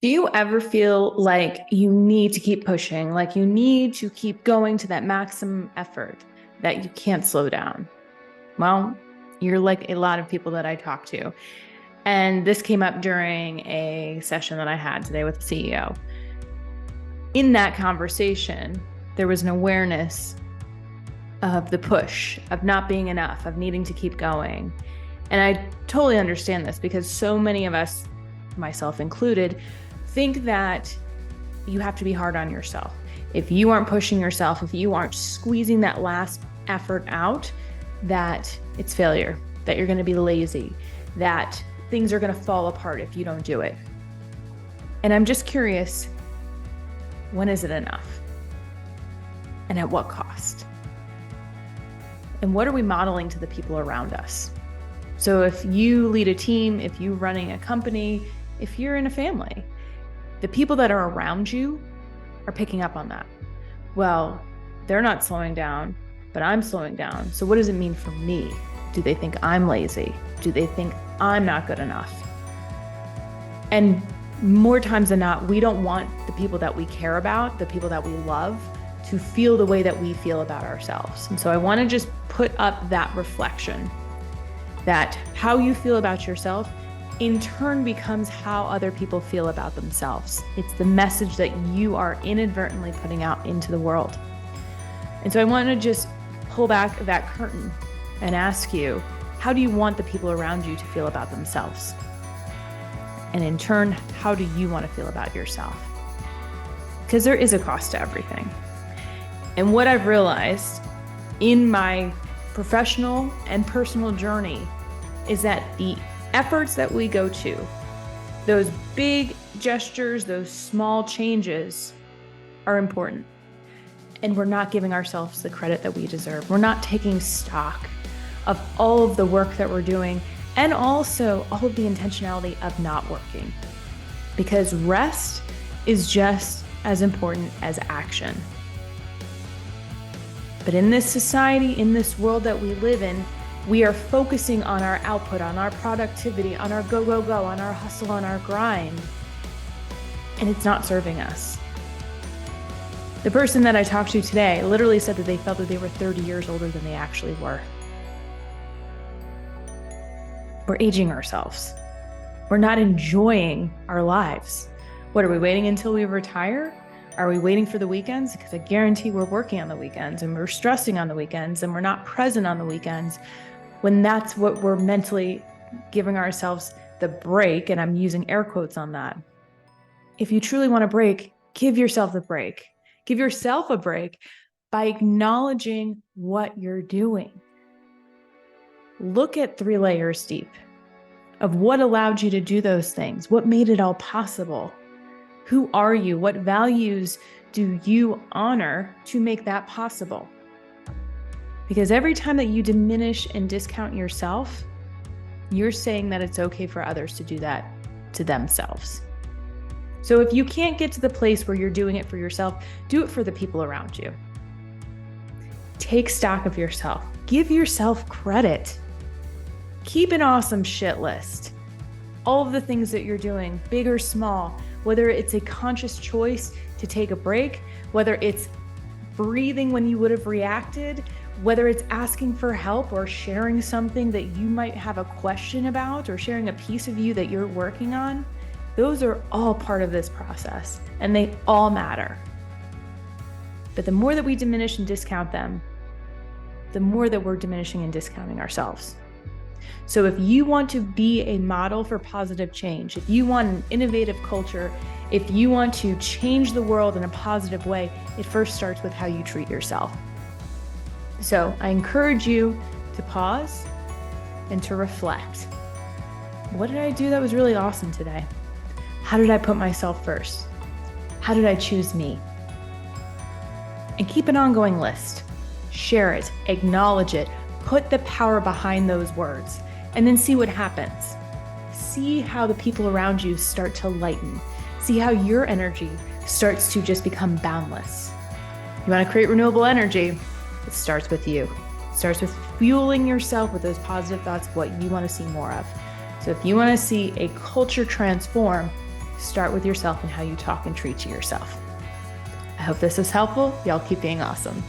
Do you ever feel like you need to keep pushing, like you need to keep going to that maximum effort, that you can't slow down? Well, you're like a lot of people that I talk to. And this came up during a session that I had today with the CEO. In that conversation, there was an awareness of the push, of not being enough, of needing to keep going. And I totally understand this because so many of us, myself included, think that you have to be hard on yourself. If you aren't pushing yourself, if you aren't squeezing that last effort out, that it's failure, that you're going to be lazy, that things are going to fall apart if you don't do it. And I'm just curious, when is it enough? And at what cost? And what are we modeling to the people around us? So if you lead a team, if you're running a company, if you're in a family, the people that are around you are picking up on that. Well, they're not slowing down, but I'm slowing down. So what does it mean for me? Do they think I'm lazy? Do they think I'm not good enough? And more times than not, we don't want the people that we care about, the people that we love, to feel the way that we feel about ourselves. And so I want to just put up that reflection that how you feel about yourself in turn becomes how other people feel about themselves. It's the message that you are inadvertently putting out into the world. And so I want to just pull back that curtain and ask you, how do you want the people around you to feel about themselves? And in turn, how do you want to feel about yourself? Because there is a cost to everything. And what I've realized in my professional and personal journey is that the efforts that we go to, those big gestures, those small changes are important. And we're not giving ourselves the credit that we deserve. We're not taking stock of all of the work that we're doing and also all of the intentionality of not working. Because rest is just as important as action. But in this society, in this world that we live in, we are focusing on our output, on our productivity, on our go, go, go, on our hustle, on our grind. And it's not serving us. The person that I talked to today literally said that they felt that they were 30 years older than they actually were. We're aging ourselves. We're not enjoying our lives. What, are we waiting until we retire? Are we waiting for the weekends? Because I guarantee we're working on the weekends and we're stressing on the weekends and we're not present on the weekends when that's what we're mentally giving ourselves the break. And I'm using air quotes on that. If you truly want a break, give yourself the break. Give yourself a break by acknowledging what you're doing. Look at 3 layers deep of what allowed you to do those things, what made it all possible. Who are you? What values do you honor to make that possible? Because every time that you diminish and discount yourself, you're saying that it's okay for others to do that to themselves. So if you can't get to the place where you're doing it for yourself, do it for the people around you. Take stock of yourself. Give yourself credit. Keep an awesome shit list. All of the things that you're doing, big or small, whether it's a conscious choice to take a break, whether it's breathing when you would have reacted, whether it's asking for help or sharing something that you might have a question about or sharing a piece of you that you're working on, those are all part of this process and they all matter. But the more that we diminish and discount them, the more that we're diminishing and discounting ourselves. So if you want to be a model for positive change, if you want an innovative culture, if you want to change the world in a positive way, it first starts with how you treat yourself. So I encourage you to pause and to reflect. What did I do that was really awesome today? How did I put myself first? How did I choose me? And keep an ongoing list. Share it, acknowledge it, put the power behind those words, and then see what happens. See how the people around you start to lighten. See how your energy starts to just become boundless. You want to create renewable energy? It starts with you. It starts with fueling yourself with those positive thoughts of what you want to see more of. So if you want to see a culture transform, start with yourself and how you talk and treat to yourself. I hope this is helpful. Y'all keep being awesome.